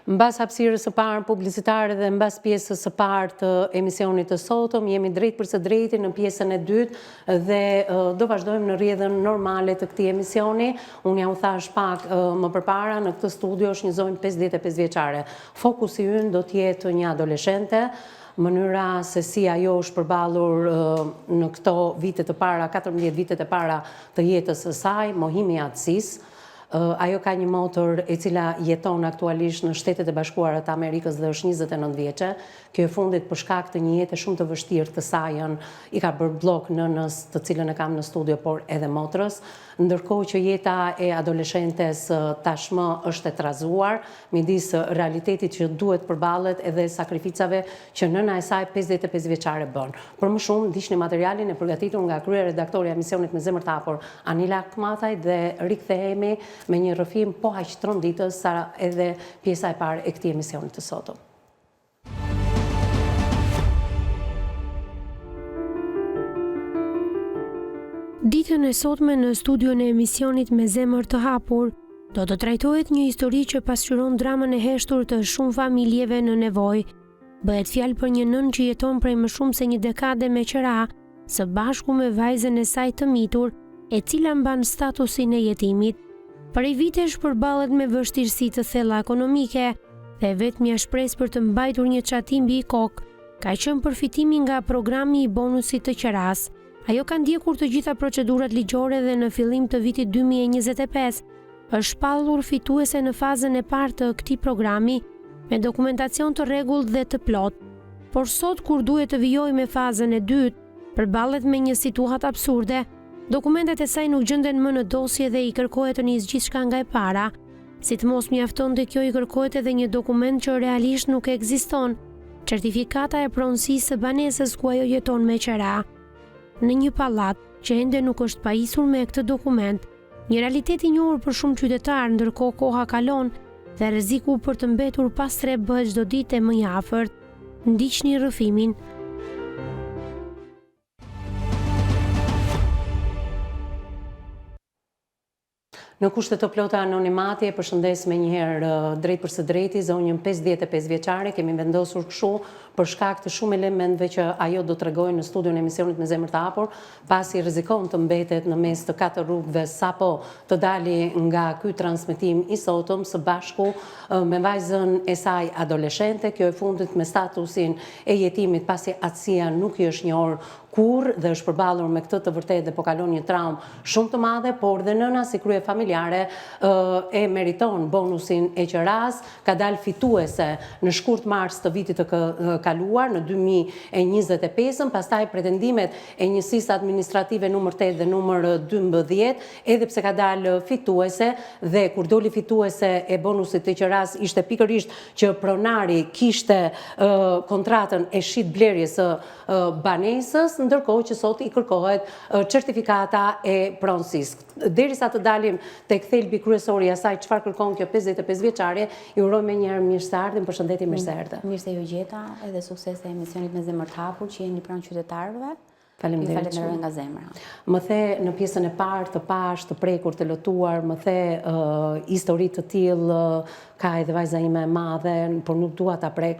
Mbas hapësirës së parë publicitare dhe mbas pjesës së parë të emisionit të sotëm, jemi drejt për së drejti në pjesën e dytë dhe do vazhdojmë në rrjedhën normale të këtij emisioni. Unë ja u thash pak më përpara, në këtë studio është një zonjë 55 vjeçare. Fokusi ynë do të jetë një adoleshente, mënyra se si ajo është përballur në këto vite të para, 14 vitet e para të jetës së saj, mohimi i atësisë. Ajo ka një motor e cila jeton aktualisht në Shtetet e Bashkuara të Amerikës dhe është 29 vjeçe. Kjo e fundit për shkak të një jete shumë të vështirë të sajën i ka bërë blok nënës, të cilën e kam në studio, por edhe motrës, ndërkohë që jeta e adoleshentes tashmë është e trazuar midis realitetit që duhet përballet edhe sakrificave që nëna e saj 55 vjeçare bën. Për më shumë ndiqni materialin e përgatitur nga kryeredaktori i emisionit Me Zemër të Hapur Anila Akmataj dhe rikthehemi me një rrëfim po aq tronditës sa edhe pjesa e parë e këtij emisioni të sotëm. Ditën e sotme në studion e emisionit Me Zemër të Hapur do të trajtohet një histori që pasqyron dramën e heshtur të shumë familjeve në nevojë. Bëhet fjalë për një nën që jeton prej më shumë se një dekade me qira, së bashku me vajzën e saj të mitur, e cila mban statusin e jetimit. Prej vitesh përballet me vështirësi të thella ekonomike dhe vetmja shpresë për të mbajtur një çatim mbi kokë ka qenë përfitimi nga programi i bonusit të qeras. Ajo ka ndjekur të gjitha procedurat ligjore dhe në fillim të vitit 2025 është shpallur fituese në fazën e parë të këtij programi me dokumentacion të rregullt dhe të plot. Por sot kur duhet të vijojë me fazën e dytë, përballet me një situatë absurde. Dokumentet e saj nuk gjenden më në dosje dhe i kërkohet të nisë gjithçka nga e para. Si të mos mjaftonte kjo, i kërkohet edhe një dokument që realisht nuk ekziston, certifikata e pronësisë së banesës ku ajo jeton me qira. Në një pallat që ende nuk është pajisur me këtë dokument, një realitet i njohur për shumë qytetarë, ndërkohë koha kalon dhe rreziku për të mbetur pas tre bëhet çdo ditë më i afërt. Ndiqni rrëfimin. Në kushte të plota anonimati, e përshëndes me njëherë drejt për së drejti, zonjën 55 vjeçare, kemi vendosur kështu për shkak të shumë elementve që ajo do të tregojë në studion e emisionit Me Zemër të Hapur, pasi rrezikon të mbetet në mes të katër rrugëve sapo të dali nga ky transmetim i sotëm së bashku me vajzën e saj adoleshente, kjo e fundit me statusin e jetimit pasi atësia nuk i është njohur kur dhe është përballur me këtë të vërtetë dhe po kalon një traumë shumë të madhe, por dhe nëna si krye familjare e meriton bonusin e qeras, ka dalë fituese në shkurt mars të vitit të kaluar në 2025, pastaj pretendimet e njësisë administrative numër 8 dhe numër 12, edhe pse ka dalë fituese dhe kur doli fituese e bonusit të qeras ishte pikërisht që pronari kishte kontratën e shit blerjes së banesës, ndërkohë që sot i kërkohet certifikata e pronësisë. Derisa të dalim tek thelbi kryesor i asaj çfarë kërkon kjo 55 vjeçare, i uroj më njëherë mirëseardhjen, përshëndetje, mirë se erdhe. Mirë se ju gjeta, edhe sukses e emisionit Me Zemër të Hapur që jeni pranë qytetarëve. Faleminderit nga zemra. Më the në pjesën e parë të pash, të prekur, të lotuar, më the histori të tillë ka edhe vajza ime e madhe, por nuk dua ta prek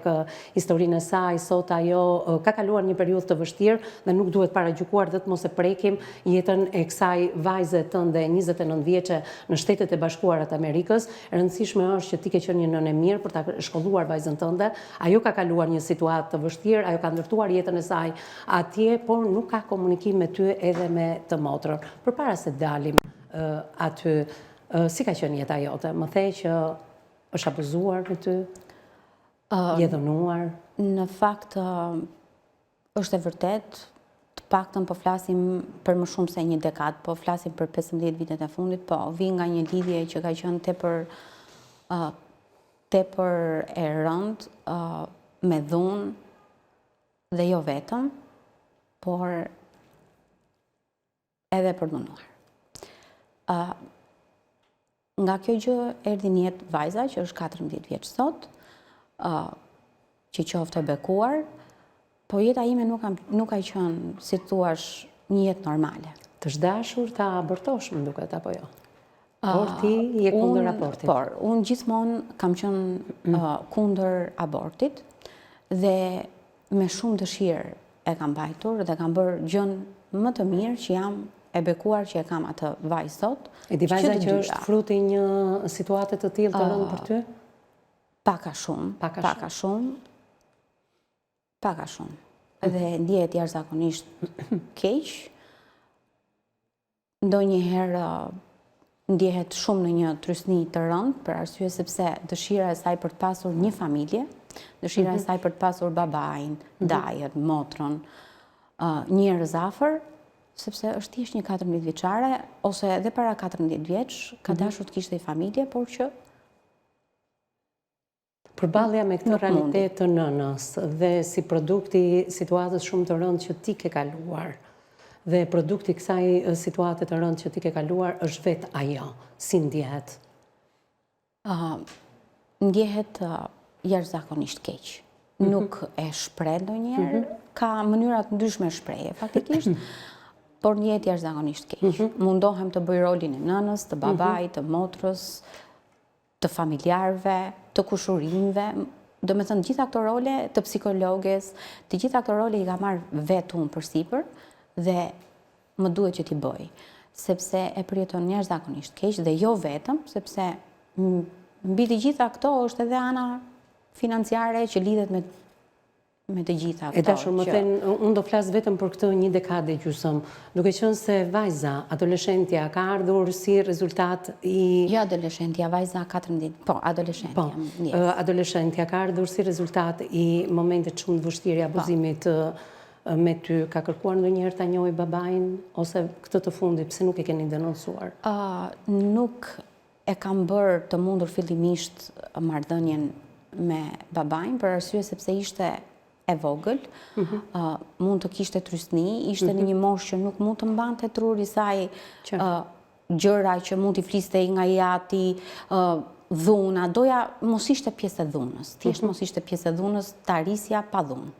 historinë e saj. Sot ajo ka kaluar një periudhë të vështirë dhe nuk duhet paragjykuar dhe të mos e prekim jetën e kësaj vajze tënde 29 vjeçe në Shtetet e Bashkuara të Amerikës. E rëndësishme është që ti ke qenë një nënë e mirë për ta shkolluar vajzën tënde. Ajo ka kaluar një situatë të vështirë, ajo ka ndërtuar jetën e saj atje, por nuk ka komunikim me ty edhe me të motrën. Përpara se dalim aty, si ka qenë jeta jote? Më the që është abuzuar me ty? Je dhënuar? Në fakt, është e vërtet, të paktën po flasim për më shumë se një dekadë, po flasim për 15 vitet e fundit, po vi nga një lidhje që ka qenë tepër e rëndë, me dhunë dhe jo vetëm, por edhe për dhunuar. Nga kjo gjë erdhi në jetë vajza që është 14 vjeç sot, që qoftë e bekuar, po jeta ime nuk ka qenë, si thuash, një jetë normale. Të zhdashur ta abortosh, më duket, apo jo? Por ti je kundër abortit. Por, unë gjithmonë kam qenë kundër abortit dhe me shumë dëshirë e kam mbajtur dhe kam bërë gjën më të mirë që jam e bekuar që e kam atë vajzë sot. E di vajza që është fruti një situate të tillë të rëndë për ty? Paka shumë. Dhe ndjehet jashtëzakonisht keq. Ndonjëherë ndjehet shumë në një trysni të rëndë, për arsye sepse dëshira e saj për të pasur një familje, dëshira e saj për të pasur babain, dajën, motrën, njerëz afër, sepse është thjesht një 14 vjeçare, ose edhe para 14 vjeç, ka dashur të kishte një familje, por që përballja me këtë realitet të nënës dhe si produkti situatës shumë të rëndë që ti ke kaluar, dhe produkti kësaj situate të rëndë që ti ke kaluar është vetë ajo, si ndjehet? Ndjehet jashtëzakonisht keq. Nuk e shpreh ndonjëherë, ka mënyra të ndryshme shprehje faktikisht, por ndjehet jashtëzakonisht keq. Mundohem të bëj rolin e nënës, të babait, të motrës, të familjarëve, të kushurinjve, do me thënë gjitha këto role, të psikologes, të gjitha këto role i ka marrë vetë unë përsipër dhe më duhet që t'i bëj, sepse e përjeton jashtëzakonisht keq dhe jo vetëm, sepse mbi të gjitha këto është edhe ana financiare që lidhet me të gjitha këto. E dashur më thënë, unë do flas vetëm për këtë një dekadë gjysmë, duke qenë se vajza, adoleshentja ka ardhur si rezultat i... Jo adoleshentja, vajza 14, po, adoleshentja. Po, adoleshentja ka ardhur si rezultat i momentit shumë të vështirë abuzimit me ty. Ka kërkuar ndonjëherë ta njohë babain, ose këtë të fundit, pse nuk e keni denoncuar? Nuk e kam bërë të mundur fillimisht marrëdhënien me babain, për arsye sepse ishte e vogël, mund të kishte trysni, ishte në një moshë që nuk mund të mbante truri saj gjëra që mund t'i fliste nga jati, dhuna, doja mos ishte pjesë e dhunës, thjesht mos ishte pjesë e dhunës, ta rrisja pa dhunë.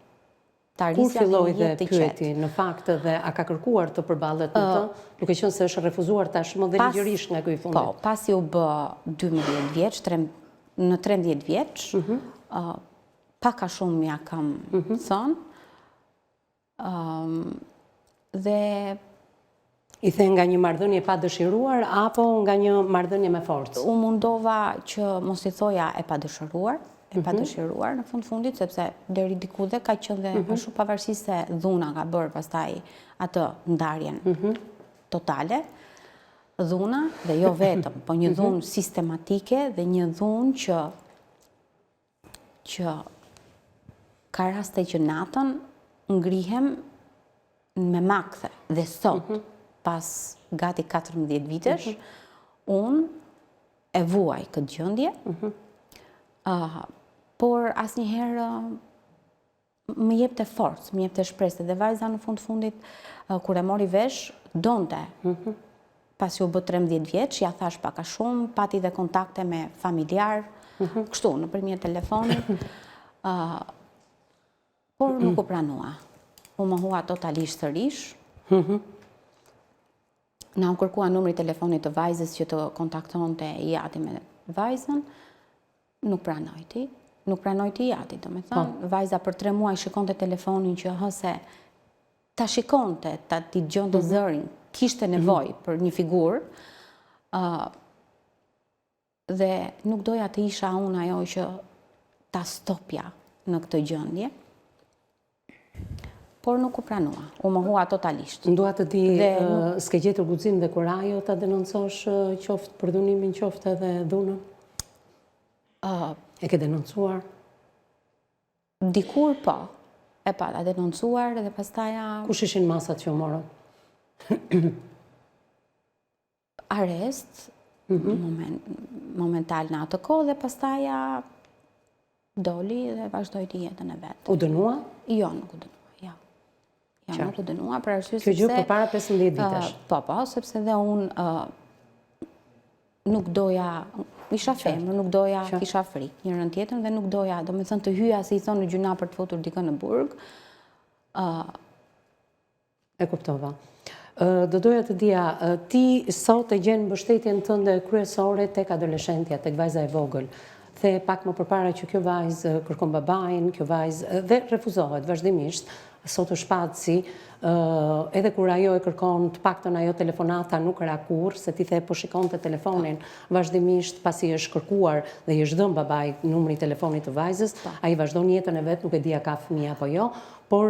Kur filloi dhe pyeti në fakt dhe a ka kërkuar të përballet me të, duke qenë se është refuzuar tashmë dhe ligjërisht nga ky i fundit? Po, pasi u bë 12 vjeç, në 13 vjeç, paka shumë ja kam thënë, dhe... I the nga një marrëdhënie pa dëshiruar, apo nga një marrëdhënie me forcë? U mundova që mos i thoja e pa dëshiruar, në fundit, sepse deri diku dhe ka qenë dhe ashtu pavarësisht se dhuna ka bërë pastaj atë ndarjen totale, dhuna, dhe jo vetëm, po një dhunë sistematike dhe një dhunë që ka raste që natën ngrihem me makthe dhe sot, pas gati 14 vitesh, unë e vuaj këtë gjendje, por asnjëherë më jepte forcë, më jepte shpresë, dhe vajza në fundit, kur e mori vesh, donte. Pasi u bë 13 vjeç, ja thash pak a shumë, pati dhe kontakte me familjar, kështu, nëpërmjet telefonit, por nuk u pranua. U mohua totalisht sërish. Na u kërkua numri telefonit të vajzës që të kontaktonte i ati me vajzën, nuk pranojti. Nuk pranojti i ati, do me thënë. Vajza për 3 muaj shikonte telefonin që hëse ta shikonte, ta t'i gjonte zërin, kishte nevoj për një figurë, dhe nuk doja të isha unë ajo që ta stopja në këtë gjendje, por nuk u pranua, u mohua totalisht. Dua të di, s'ke gjetur guxim dhe kurajo ta denoncosh qoftë për dhunimin, qoftë edhe dhunën? E ke denoncuar? Dikur po, e pata denoncuar dhe pastaja... Kush ishin masat që u morën? Arrest, momental në atë kohë, dhe pastaja doli dhe vazhdojti jetën e vetë. U dënua? Jo, nuk u dënua, ja. Ja, nuk u dënua, për arsye sepse... Kjo gjë për para 15 vitesh? Po, sepse dhe unë nuk doja, isha femër, nuk doja, kisha frikë njërën tjetën, dhe nuk doja, do me thënë të hyja, si i thonë në gjuna për të futur dikën në burg. E kuptova. Do doja të dija, ti sot e gjen mbështetjen tënde kryesore tek adoleshentja, tek vajza e vogël. The pak më përpara që kjo vajzë kërkon babain, kjo vajzë dhe refuzohet vazhdimisht, sot është patësi, edhe kur ajo e kërkon të paktën ajo telefonata nuk ra kurrë, se ti the po shikon të telefonin vazhdimisht pasi është kërkuar dhe i është dhënë babai numri i telefonit të vajzës, ai vazhdon jetën e vet, nuk e di a ka fëmijë apo jo, por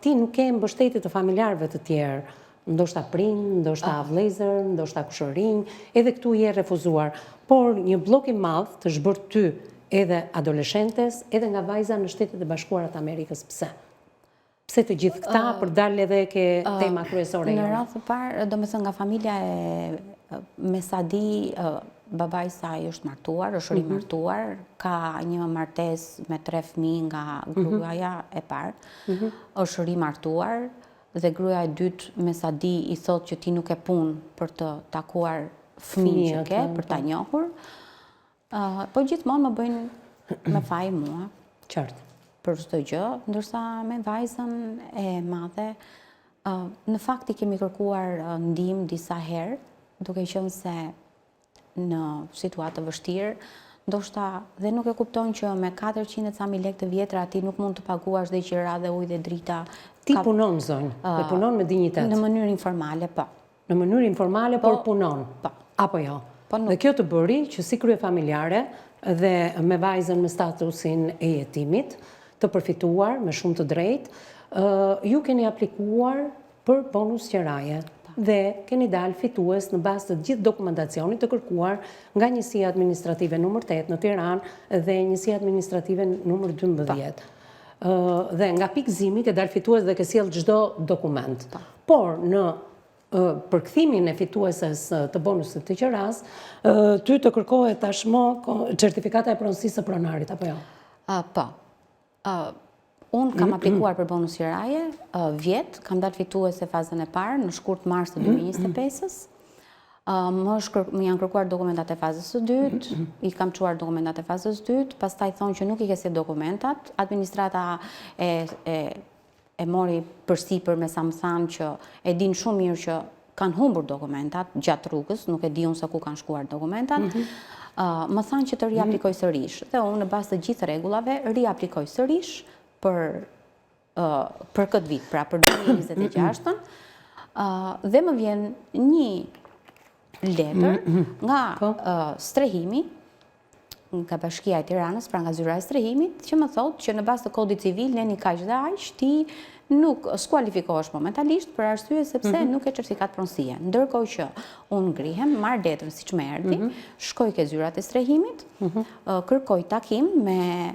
ti nuk ke mbështetje të familjarëve të tjerë, ndoshta prind, ndoshta vëllezër, ndoshta kushërinj, edhe këtu je refuzuar, por një blok i madh të zhbërë ty edhe adoleshentes, edhe nga vajza në Shtetet e Bashkuara të Amerikës. Pse? Pse të gjithë këta për dalë edhe ke tema kryesore? Në radhë të parë, do me thënë nga familja e me sa di, babai i saj është martuar, është rimartuar, ka një martes me 3 fëmijë nga gruaja e parë, është rimartuar, dhe gruaja e dytë me sa di i thot që ti nuk e punë për të takuar fëmijë që ke, për ta njohur, po gjithmonë më bëjnë me faj mua. Qartë. Për çdo gjë, ndërsa me vajzën e madhe, në fakt i kemi kërkuar ndihmë disa herë, duke qenë se në situatë të vështirë, ndoshta dhe nuk e kupton që me 400 ca mijë lekë të vjetra ti nuk mund të paguash dhe qira dhe ujë dhe drita. Ti punon zonjë, dhe punon me dinjitet. Në mënyrë informale, po. Në mënyrë informale, por punon. Po. Apo jo? Dhe kjo të bëri që si krye familjare dhe me vajzën me statusin e jetimit, të përfituar me shumë të drejtë, ju keni aplikuar për bonus qiraje dhe keni dalë fitues në bazë të gjithë dokumentacionit të kërkuar nga Njësia Administrative nr. 8 në Tiranë dhe Njësia Administrative nr. 12. Dhe nga pikëzimi ke dalë fitues dhe ke sjell çdo dokument. Por në përkthimin e fitueses të bonusit të qiras, ty të kërkohet tashmë certifikata e pronësisë së pronarit, apo jo? Po. Unë kam aplikuar për bonus qiraje, vjetë, kam dalë fituese fazën e parë në shkurt mars të 2025-ës. Më janë kërkuar dokumentat e fazës së dytë, i kam çuar dokumentat e fazës së dytë, pastaj thonë që nuk i ke sjell dokumentat, administrata e mori përsipër me sa më thanë që e din shumë mirë që kanë humbur dokumentat gjatë rrugës, nuk e di unë se ku kanë shkuar dokumentat. Më thanë që të riaplikoj sërish, dhe unë në bazë të gjithë rregullave riaplikoj sërish për këtë vit, pra për 2026-ën, dhe më vjen një letër nga strehimi, nga Bashkia e Tiranës, pra nga zyra e strehimit, që më thotë që në bazë të kodit civil, ne një kaq dhe aq, ti nuk skualifikohesh momentalisht për arsye sepse nuk e certifikat pronësie. Ndërkohë që unë ngrihem, marr letrën siç më erdhi, shkoj ke zyrat e strehimit, kërkoj takim me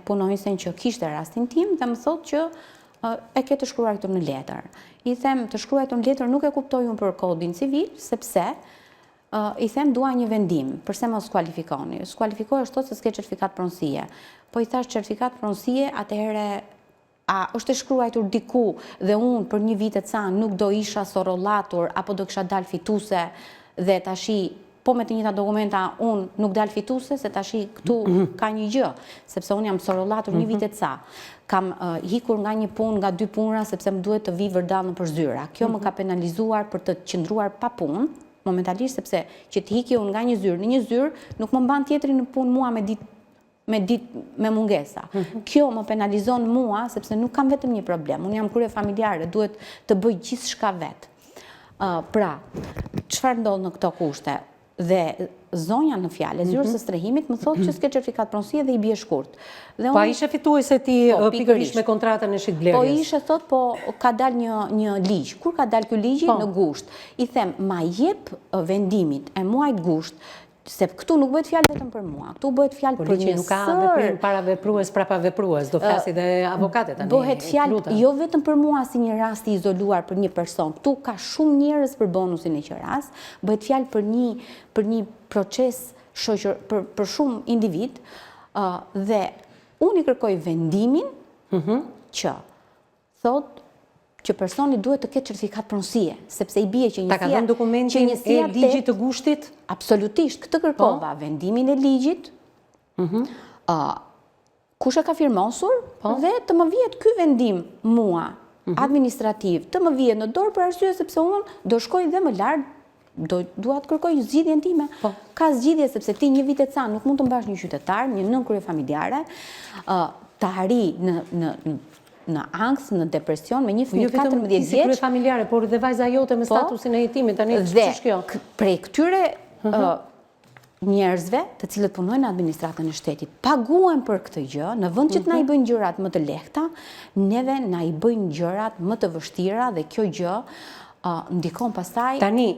punonjësen që kishte rastin tim dhe më thotë që e ke të shkruar këtu në letër. I them të shkruar këtu në letër nuk e kuptoj unë për kodin civil, sepse i them dua një vendim, përse mos skualifikoni. Skualifikohesh thot se s'ke certifikat pronësie. Po i thash certifikat pronësie, atëherë a është e shkruar diku dhe unë për një vit e ca nuk do isha sorollatur apo do kisha dalë fituese dhe tashi po me të njëjta dokumenta unë nuk dalë fituese, se tashi këtu ka një gjë, sepse unë jam sorollatur një vit e ca. Kam hikur nga një punë, nga 2 punra, sepse më duhet të vi vërdall në përzyra. Kjo më ka penalizuar për të qëndruar pa punë, momentalisht, sepse që të hiki unë nga një zyrë në një zyrë, nuk më mban tjetri në punë mua me mungesa. Kjo më penalizon mua, sepse nuk kam vetëm një problem. Unë jam krye familjare, duhet të bëj gjithçka vetë. Pra, çfarë ndodh në këto kushte? Dhe zonja në fjalë, zyrës së strehimit më thotë që s'ke certifikat pronësie dhe i bie shkurt. Po a ishe fituese ti pikërisht me kontratën e shitblerjes? Po ishe thot, po ka dal një ligj. Kur ka dal ky ligji? Në gusht. I them, ma jep vendimit e muajit gusht, se këtu nuk bëhet fjalë vetëm për mua, këtu bëhet fjalë për një nuk ka veprim para veprues prapa veprues, do flasi dhe avokatet tani. Bëhet fjalë jo vetëm për mua si një rast i izoluar për një person. Këtu ka shumë njerëz për bonusin e qiras, bëhet fjalë për një proces shoqër për shumë individ dhe unë i kërkoj vendimin që thot që personi duhet të ketë certifikat pronësie, sepse i bie që njësia... Ta ka dhënë dokumentin e ligjit të gushtit? Absolutisht, këtë kërkova, vendimin e ligjit, kush e ka firmosur, dhe të më vjet ky vendim mua administrativ të më vihet në dorë për arsye sepse unë do shkoj dhe më larg, dua të kërkoj zgjidhjen time. Ka zgjidhje sepse ti një vit e ca nuk mund të mbash një qytetar, një nën kryefamiljare, të arri në angst, në depresion, me një fëmijë 14 vjeç. Jo vetëm familjare, por dhe vajza jote me statusin e jetimit, tani ç'është kjo? Prej këtyre njerëzve të cilët punojnë në administratën e shtetit, paguhen për këtë gjë, në vend që të na i bëjnë gjërat më të lehta, neve na i bëjnë gjërat më të vështira dhe kjo gjë ndikon pastaj. Tani,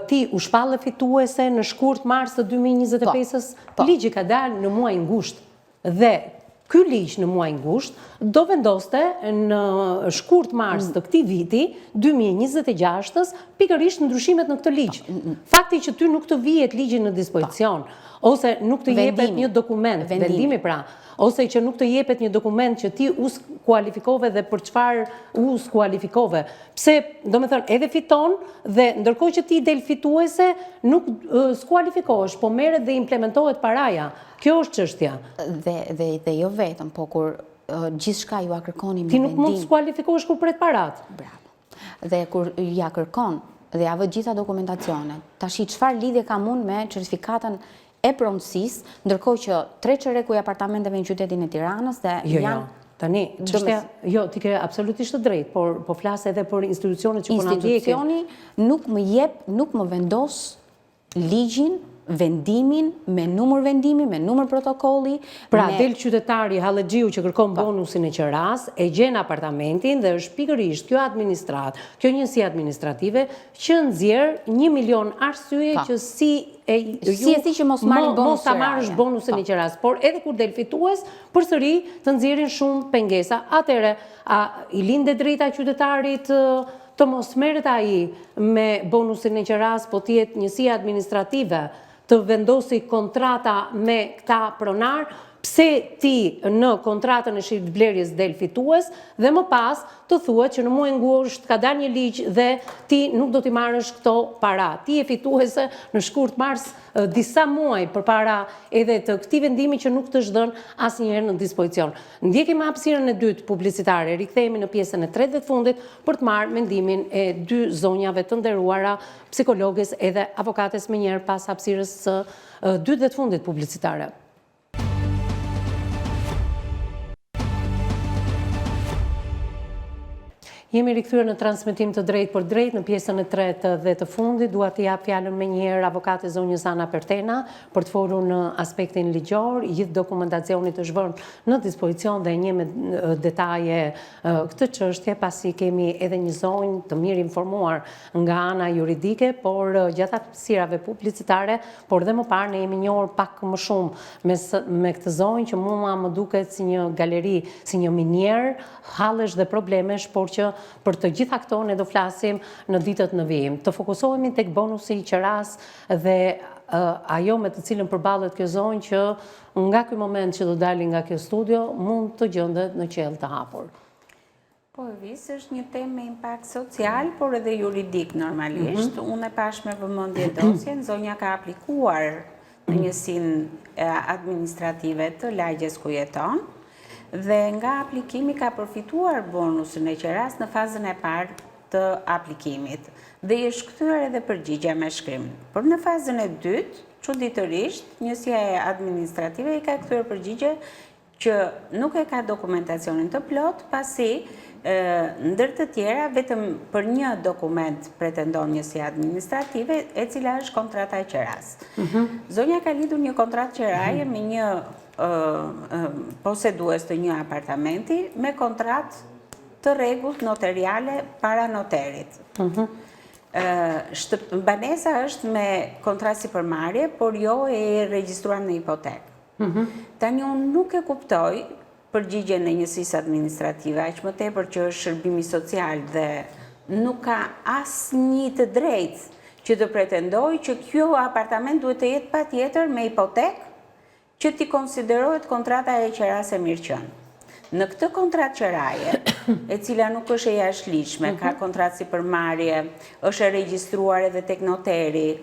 ti u shpallë fituese në shkurt mars të 2025-ës, ligji ka dalë në muaj ngusht dhe ky ligj në muaj ngusht do vendoste në shkurt mars të këtij viti 2026-ës pikërisht ndryshimet në këtë ligj. Fakti që ty nuk të vihet ligji në dispozicion ose nuk të jepet një dokument, vendimi pra, ose që nuk të jepet një dokument që ti u skualifikove dhe për çfarë u skualifikove. Pse, do me thënë, edhe fiton dhe ndërkohë që ti del fituese, nuk skualifikohesh, po merret dhe implementohet paraja. Kjo është çështja. Dhe jo vetëm, po kur gjithçka ju a kërkoni me vendim. Ti nuk mund të skualifikohesh kur pret parat. Bravo. Dhe kur ja kërkon dhe ja vë gjitha dokumentacionet, tash çfarë lidhje kam unë me certifikatën e pronësisë, ndërkohë që 3 çerrekuj apartamenteve në qytetin e Tiranës dhe janë... Tani, çështja, jo, ti ke absolutisht të drejtë, por po flas edhe për institucionet që po na ndjekin. Institucioni nuk më vendos ligjin, vendimin, me numër vendimi, me numër protokolli. Pra, del qytetari Hallexhiu që kërkon bonusin e qeras, e gjen apartamentin dhe është pikërisht kjo njësi administrative që nxjerr 1 milion arsye që si që mos ta marrësh bonusin e qeras, por edhe kur del fitues, përsëri të nxjerrin shumë pengesa. Atëherë, i linde drejta qytetarit të mos merret ai me bonusin e qeras, po të jetë njësi administrative të vendosi kontrata me këta pronar, pse ti në kontratën e shitblerjes del fitues dhe më pas të thuhet që në muaj ngusht ka dalë një ligj dhe ti nuk do t'i marrësh këto para. Ti je fituese në shkurt mars disa muaj përpara edhe të këtij vendimi që nuk të është dhënë asnjëherë në dispozicion. Ndjekim hapësirën e dytë publicitare, rikthehemi në pjesën e tretë dhe të fundit për të marrë mendimin e dy zonjave të nderuara, psikologes edhe avokates me njëherë pas hapësirës së dytë dhe të fundit publicitare. Jemi rikthyer në transmetim të drejt për drejt në pjesën e tretë dhe të fundit. Dua të jap fjalën me njëherë avokate zonjës Ana Pertena për të folur në aspektin ligjor. Gjithë dokumentacioni është vënë në dispozicion dhe një me detaje këtë çështje, pasi kemi edhe një zonjë të mirë informuar nga ana juridike, por gjatë hapësirave publicitare, por dhe më parë ne jemi njohur pak më shumë me këtë zonjë që mua më duket si një galeri, si një minier, hallesh dhe problemesh, por që për të gjitha këto ne do flasim në ditët në vijim. Të fokusohemi tek bonusi i qeras dhe ajo me të cilën përballet kjo zonjë që nga ky moment që do dali nga kjo studio mund të gjendet në qell të hapur. Po, është një temë me impakt social, por edhe juridik normalisht. Unë e pash me vëmendje dosjen, zonja ka aplikuar në njësinë administrative të lagjes ku jeton, dhe nga aplikimi ka përfituar bonusin e qeras në fazën e parë të aplikimit dhe i është kthyer edhe përgjigja me shkrim. Por në fazën e dytë, çuditërisht, njësia e administrative i ka kthyer përgjigje që nuk e ka dokumentacionin të plot, pasi ndër të tjera vetëm për një dokument pretendon njësia administrative, e cila është kontrata e qeras. Zonja ka lidhur një kontratë qeraje me një posedues të një apartamenti me kontratë të rregullt notariale para noterit. Banesa është me kontratë sipërmarrje, por jo e regjistruar në hipotekë. Tani unë nuk e kuptoj përgjigjen e njësisë administrative, aq më tepër që është shërbimi social dhe nuk ka asnjë të drejtë që të pretendoj që kjo apartament duhet të jetë patjetër me hipotekë që ti konsiderohet kontrata e qeras e mirëqen. Në këtë kontratë qeraje, e cila nuk është e jashtëligjshme, ka kontratë sipërmarrje, është e regjistruar edhe tek noteri,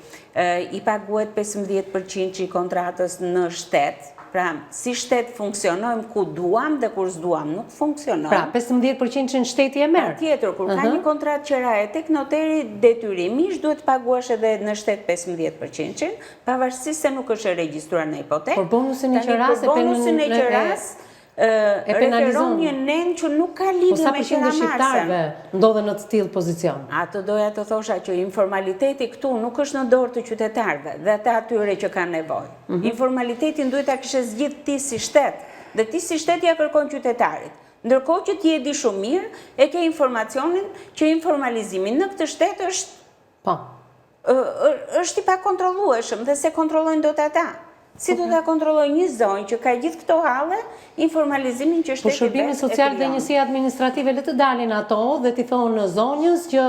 i paguhet 15% i kontratës në shtet, Pra, si shtet funksionojmë ku duam dhe kur s'duam nuk funksionojmë. Pra, 15% që në shteti e merë. Tjetër, kur ka një kontratë qiraje tek noteri, detyrimisht duhet paguash edhe në shtet 15%, pavarësisht se nuk është e regjistruar në hipotekë. Por bonusin e qeras referon një nen që nuk ka lidhje me qira shqiptarëve ndodhen në të tillë pozicion. Atë doja të thosha që informaliteti këtu nuk është në dorë të qytetarëve dhe të atyre që kanë nevojë. Informalitetin duhet ta kishe zgjidh ti si shtet, dhe ti si shtet ja kërkon qytetarit. Ndërkohë që ti e di shumë mirë, e ke informacionin që informalizimi në këtë shtet është i pakontrollueshëm dhe se kontrollojnë dot ata. Si do ta kontrolloj një zonjë që ka gjithë këto halle, informalizimin që shteti Po shërbimi social dhe njësia administrative le të dalin ato dhe t'i thonë zonjës që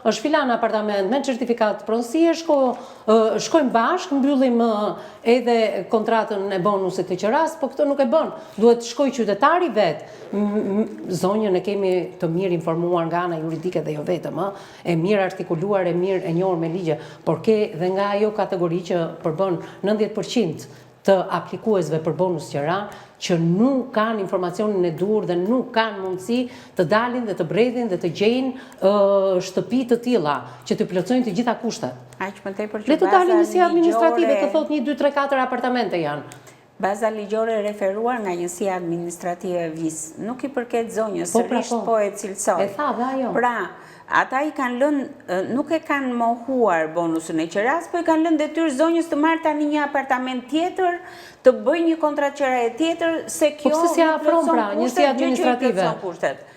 është filan apartament me certifikat pronësie, shkojmë bashkë, mbyllim edhe kontratën e bonusit të qeras, po këto nuk e bën. Duhet shkoj qytetari vetë. Zonjën e kemi të mirë informuar nga ana juridike dhe jo vetëm, e mirë artikuluar, e mirë e njohur me ligje, por ke dhe nga ajo kategori që përbën 90% të aplikuesve për bonus qera, që nuk kanë informacionin e dur dhe nuk kanë mundësi të dalin dhe të bredhin dhe të gjejnë shtëpi të tilla, që të plotësojnë të gjitha kushtet. Le të dalin njësia administrative të thot 1, 2, 3, 4 apartamente janë. Baza ligjore referuar nga njësia administrative vis, nuk i përket zonjës, sërish po e cilësoj. E tha dhe ajo. Pra, ata i kanë lënë, nuk e kanë mohuar bonusin e qeras, po i kanë lënë detyrë zonjës të marrë tani një apartament tjetër, të bëj një kontratë qeraje tjetër, se kjo nuk plotëson kushtet,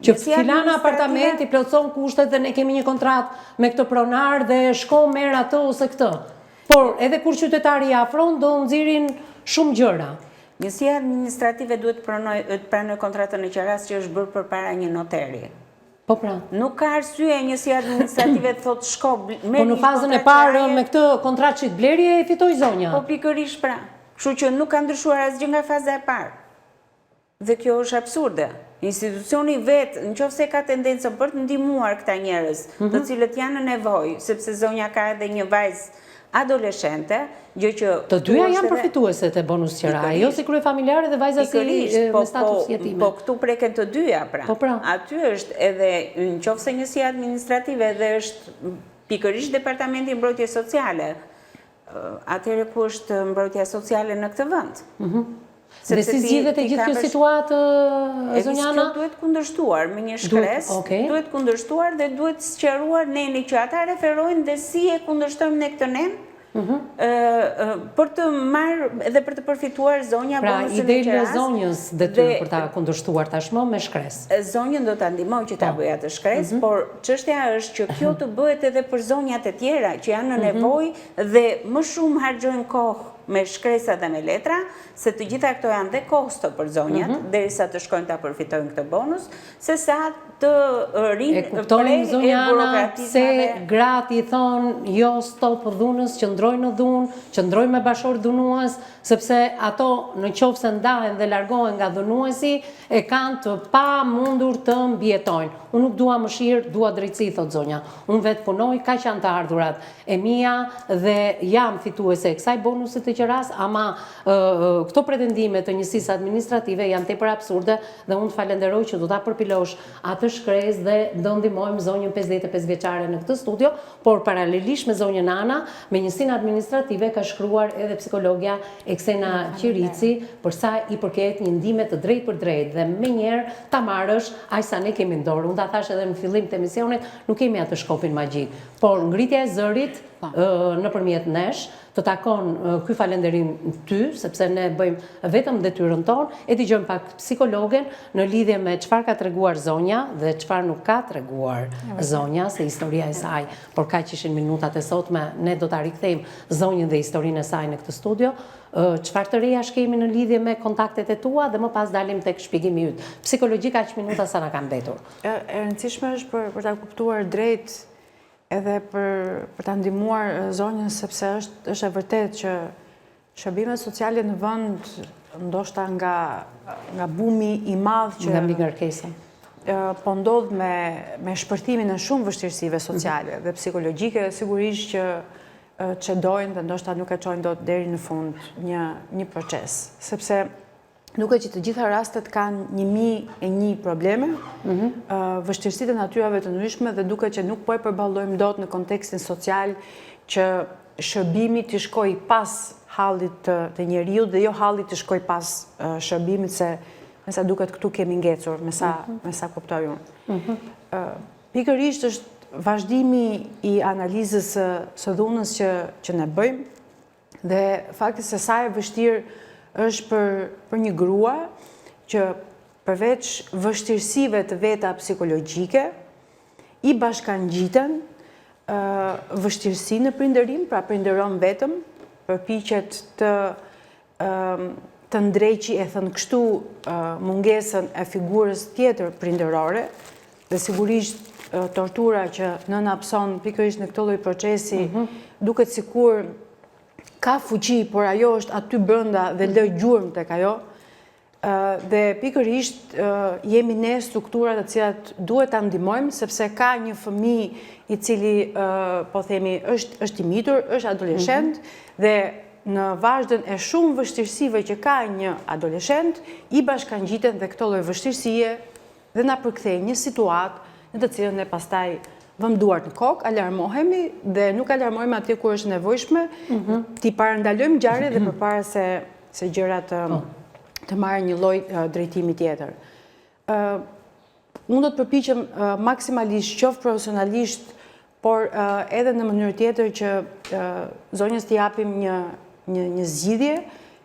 që filan apartament i plotëson kushtet dhe ne kemi një kontratë me këtë pronar dhe shko merr atë ose këtë. Por edhe kur qytetari i afron do nxirin shumë gjëra. Njësia administrative duhet të pranoj kontratën e qeras që është bërë përpara një noteri. Po pra. Nuk ka arsye njësia administrative të thotë shko merr. Po në fazën e parë me këtë kontratë që blerje e fitoi zonja. Po pikërisht pra. Kështu që nuk ka ndryshuar asgjë nga faza e parë. Dhe kjo është absurde. Institucioni vetë, nëse ka tendencën për të ndihmuar këta njerëz, të cilët janë në nevojë, sepse zonja ka edhe një vajzë adoleshente, gjë që të dyja janë përfitueset e bonus qera, jo si kryefamiljare dhe vajza si me status jetime. Po këtu preken të dyja pra. Po pra. Aty është edhe nëse njësia administrative dhe është pikërisht departamenti mbrojtje sociale. Atëherë ku është mbrojtja sociale në këtë vend? Dhe si zgjidhet e gjithë kjo situatë, zonjana? Duhet kundërshtuar me një shkres, duhet kundërshtuar dhe duhet sqaruar neni që ata referojnë dhe si e kundërshtojmë ne këtë nen, për të marrë dhe për të përfituar zonja bonusin e qeras. Pra, ide e zonjës detyrë për ta kundërshtuar tashmë me shkres. Zonjën do ta ndihmoj që ta bëjë atë shkres, por çështja është që kjo të bëhet edhe për zonjat e tjera që janë në nevojë dhe më shumë harxojnë kohë me shkresa dhe me letra, se të gjitha këto janë dhe kosto për zonjat, derisa të shkojnë ta përfitojnë këtë bonus, se sa të rinë e kuptojnë zonjana se gratë i thonë jo stop dhunës, qëndroj në dhunë, qëndroj me bashor dhunues, sepse ato në qoftë se ndahen dhe largohen nga dhunuesi, e kanë të pa mundur të mbjetojnë. Unë nuk dua mëshirë, dua drejtësi, thot zonja. Unë vetë punoj, ka që janë të ardhurat e mia dhe jam fituese e kësaj bonusit të qeras, ama këto pretendime të njësisë administrative janë tepër absurde dhe unë të falenderoj që do ta përpilosh atë shkres dhe do ndihmojmë zonjën 55 vjeçare në këtë studio, por paralelisht me zonjën Ana, me njësinë administrative ka shkruar edhe psikologja Eksena Qirici për sa i përket një ndihme të drejtë për drejtë dhe menjëherë ta marrësh aq sa ne kemi në dorë. Unë ta thash edhe në fillim të emisionit, nuk kemi atë shkopin magjik, por ngritja e zërit nëpërmjet nesh të takon ky falënderim ty, sepse ne bëjmë vetëm detyrën tonë, e dëgjojmë pak psikologen në lidhje me çfarë ka treguar zonja dhe çfarë nuk ka treguar zonja, se historia e saj, por kaq ishin minutat e sotme, ne do ta rikthejmë zonjën dhe historinë e saj në këtë studio. Çfarë të reja kemi në lidhje me kontaktet e tua dhe më pas dalim tek shpjegimi yt. Psikologjik aq minuta sa na kanë mbetur. E rëndësishme është për ta kuptuar drejt edhe për ta ndihmuar zonjën, sepse është e vërtetë që shërbimet sociale në vend, ndoshta nga bumi i madh që nga mbigarkesa, po ndodh me shpërtimin e shumë vështirësive sociale dhe psikologjike, sigurisht që çedojnë dhe ndoshta nuk e çojnë dot deri në fund një proces, sepse duket që të gjitha rastet kanë 1001 probleme, vështirësitë e natyrave të ndryshme dhe duket që nuk po e përballojmë dot në kontekstin social që shërbimi të shkojë pas hallit të njeriut dhe jo hallit të shkojë pas shërbimit, se me sa duket këtu kemi ngecur, me sa kuptoj unë. Pikërisht është vazhdimi i analizës së dhunës që ne bëjmë dhe fakti se sa e vështirë është për një grua që përveç vështirësive të veta psikologjike, i bashkangjiten vështirësi në prindërim, pra prinderon vetëm, përpiqet të ndreqi, e thënë kështu, mungesën e figurës tjetër prinderore, dhe sigurisht tortura që nëna pson pikërisht në këtë lloj procesi, duket sikur ka fuqi, por ajo është aty brenda dhe lë gjurmë tek ajo. Dhe pikërisht jemi ne strukturat të cilat duhet ta ndihmojmë, sepse ka një fëmijë i cili po themi është i mitur, është adoleshent dhe në vazhdën e shumë vështirësive që ka një adoleshent, i bashkangjiten dhe këto lloj vështirësie dhe na përkthejnë një situatë në të cilën ne pastaj vëmë duart në kokë, alarmohemi dhe nuk alarmohemi atje kur është nevojshme, ti parandalojmë ngjarje dhe përpara se gjërat të marrë një lloj drejtimi tjetër. Unë do të përpiqem maksimalisht, qoftë profesionalisht, por edhe në mënyrë tjetër që zonjës t'i japim një zgjidhje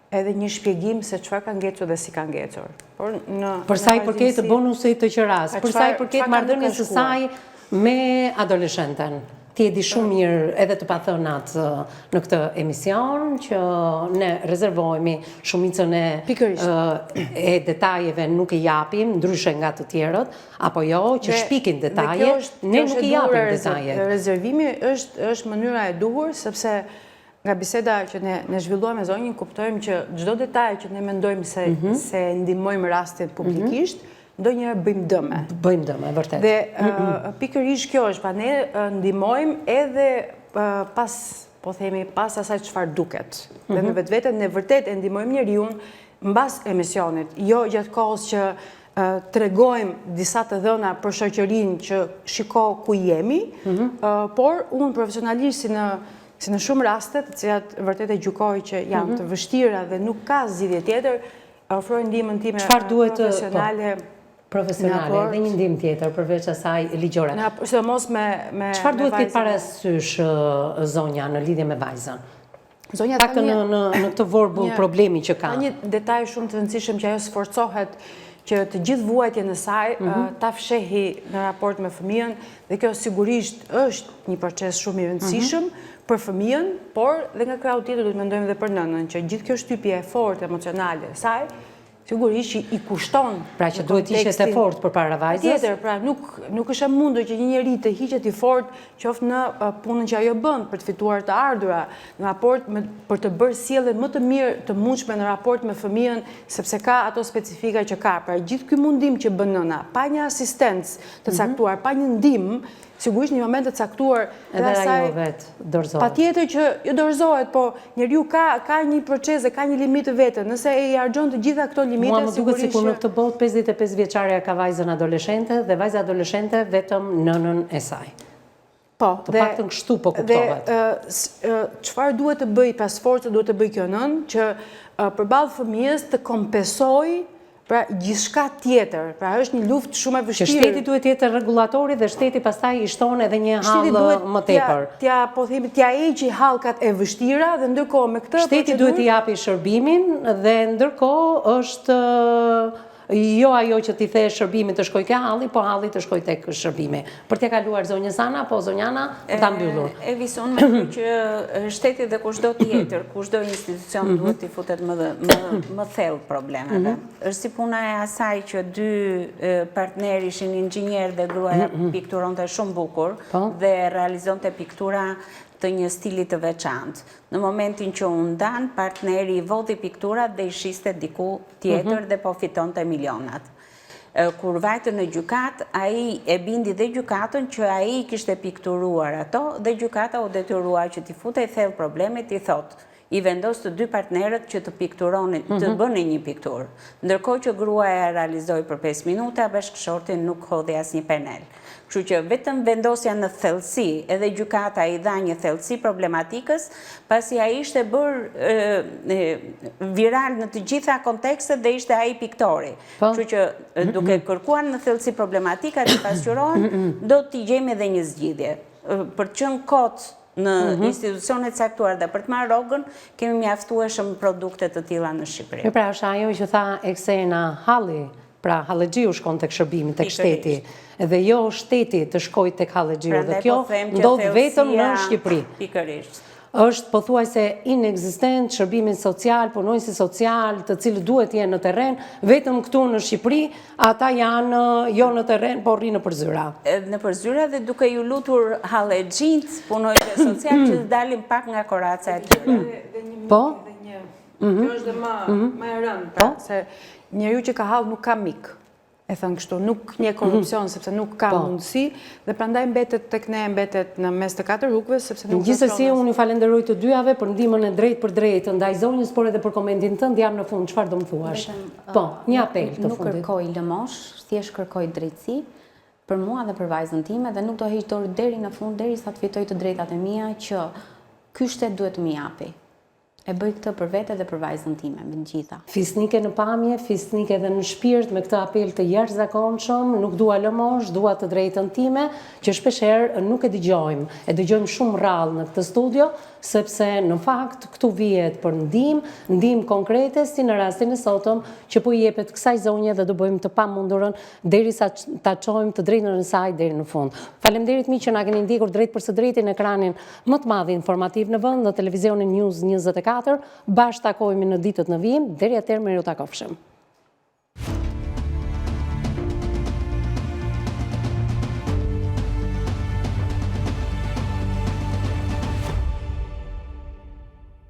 edhe një shpjegim se çfarë ka ngecur dhe si ka ngecur. Për sa i përket bonusit të qeras, për sa i përket marrëdhënies së saj me adoleshenten. Ti e di shumë mirë edhe të pathënat në këtë emision që ne rezervohemi shumicën e detajeve nuk i japim, ndryshe nga të tjerët, apo jo, që shpikin detaje, ne nuk i japim detaje. Rezervimi është mënyra e duhur, sepse nga biseda që ne zhvilluam me zonjën, kuptojmë që çdo detaj që ne mendojmë se ndihmojmë rastin publikisht, ndonjëherë bëjmë dëme. Bëjmë dëme, vërtet. Dhe pikërisht kjo është, pa ne ndihmojmë edhe pas asaj çfarë duket. Dhe në vetveten ne vërtet e ndihmojmë njeriun mbas emisionit, jo gjatë kohës që tregojmë disa të dhëna për shoqërinë që shiko ku jemi, por unë profesionalisht si në shumë rastet, të cilat vërtet e gjykoj që janë të vështira dhe nuk ka zgjidhje tjetër, ofroj ndihmën time profesionale dhe një ndihmë tjetër përveç asaj ligjore. Çfarë duhet këtë parasysh zonja në lidhje me vajzën? Pak në këtë vorbull problemi që ka. Ka një detaj shumë të rëndësishëm që ajo sforcohet që të gjithë vuajtjen e saj ta fshehi në raport me fëmijën, dhe kjo sigurisht është një proces shumë i rëndësishëm për fëmijën, por dhe nga krau tjetër duhet mendojmë edhe për nënën, që gjithë kjo shtypje e fortë emocionale e saj sigurisht që i kushton. Pra që duhet ishet e fortë përpara vajzës? Tjetër, pra nuk është e mundur që një njeri të hiqet i fortë qoftë në punën që ajo bën për të fituar të ardhura, në raport për të bërë sjelljen më të mirë të mundshme në raport me fëmijën, sepse ka ato specifika që ka. Pra gjithë ky mundim që bën nëna, pa një asistencë të caktuar, pa një ndihmë, sigurisht një moment të caktuar edhe ajo vetë dorëzohet. Patjetër që jo dorëzohet, po njeriu ka një proces dhe ka një limitë vetë. Nëse e harxhon të gjitha këto limite, mua më duket sikur në këtë botë 55 vjeçareja ka vajzën adoleshente dhe vajza adoleshente vetëm nënën e saj. Po, të paktën kështu po kuptohet. Çfarë duhet të bëj, pas forcë duhet të bëj kjo nën, që përballë fëmijës të kompensojë pra gjithçka tjetër, pra është një luftë shumë e vështirë. Që shteti duhet të jetë rregullatori dhe shteti pastaj i shton edhe një hall më tepër. Po themi t'ia heqë hallkat e vështira dhe ndërkohë me këtë shteti duhet t'i japi shërbimin dhe ndërkohë është jo ajo që ti the shërbimi të shkoj ke halli, po halli të shkoj tek shërbimi. Për t'ja kaluar zonjës Ana, po zonjana për ta mbyllur. E vison me që shteti dhe kushdo tjetër, kushdo institucion duhet t'i futet më thellë problemeve. Është si puna e asaj që dy partner ishin inxhinier dhe gruaja pikturonte shumë bukur dhe realizonte piktura të një stili të veçantë. Në momentin që u ndan, partneri i vodhi pikturat dhe i shiste diku tjetër dhe po fitonte milionat. kur vajtë në gjykat, ai e bindi dhe gjykatën që ai kishte pikturuar ato dhe gjykata u detyrua që t'i futej thellë problemet, i thotë, i vendos të dy partnerët që të pikturonin, të bënin një pikturë. Ndërkohë që gruaja realizoi për 5 minuta, bashkëshorti nuk hodhi asnjë penel. Kështu që vetëm vendosja në thellësi, edhe gjykata i dha një thellësi problematikës, pasi ai ishte bërë viral në të gjitha kontekstet dhe ishte ai piktori. Kështu që duke kërkuar në thellësi problematika që pasqyrohen, do t'i gjejmë edhe një zgjidhje. Për të qenë kot në institucionet caktuar dhe për të marrë rrogën, kemi mjaftueshëm produkte të tilla në Shqipëri. Pra është ajo që tha Eksena Halli, pra Hallexhiu shkon tek shërbimi, tek shteti, dhe jo shteti të shkojë tek Hallexhiu, dhe kjo ndodh vetëm në Shqipëri. Pikërisht. Është pothuajse inekzistent shërbimi social, punonjësi social, të cilët duhet jenë në terren, vetëm këtu në Shqipëri, ata janë jo në terren, por rrinë në përzyra. Në përzyra dhe duke ju lutur hallexhinjt, punonjëse social që dalin pak nga koraca e tyre. Po? Kjo është dhe më e rëndë, pra, se njeriu që ka hall nuk ka mik. E thënë kështu, nuk një korupcion, sepse nuk ka mundësi, dhe prandaj mbetet tek ne, mbetet në mes të 4 rrugëve, sepse nuk Gjithsesi, unë ju falenderoj të dyjave për ndihmën e drejtë për drejtë ndaj zonjës, por edhe për komentin tënd, jam në fund, çfarë do më thuash? Po, një apel të Nuk fundit. kërkoj lëmosh, thjesht kërkoj drejtësi për mua dhe për vajzën time, dhe nuk do heq dorë deri në fund, derisa të fitoj të drejtat e mia që ky shtet duhet të më japi. E bëj këtë për vete dhe për vajzën time, me të gjitha. Fisnike në pamje, fisnike edhe në shpirt, me këtë apel të jashtëzakonshëm, nuk dua lëmosh, dua të drejtën time, që shpeshherë nuk e dëgjojmë. E dëgjojmë shumë rrallë në këtë studio, sepse në fakt këtu vihet për ndihmë konkrete, si në rastin e sotëm, që po i jepet kësaj zonje dhe do bëjmë të pamundurën derisa ta çojmë të drejtën e saj deri në fund. Faleminderit miq që na keni ndjekur drejt për së drejti në ekranin më të madh informativ në vend, në televizionin News 24. Bashkë takohemi në ditët në vijim, deri atëherë mirë u takofshim.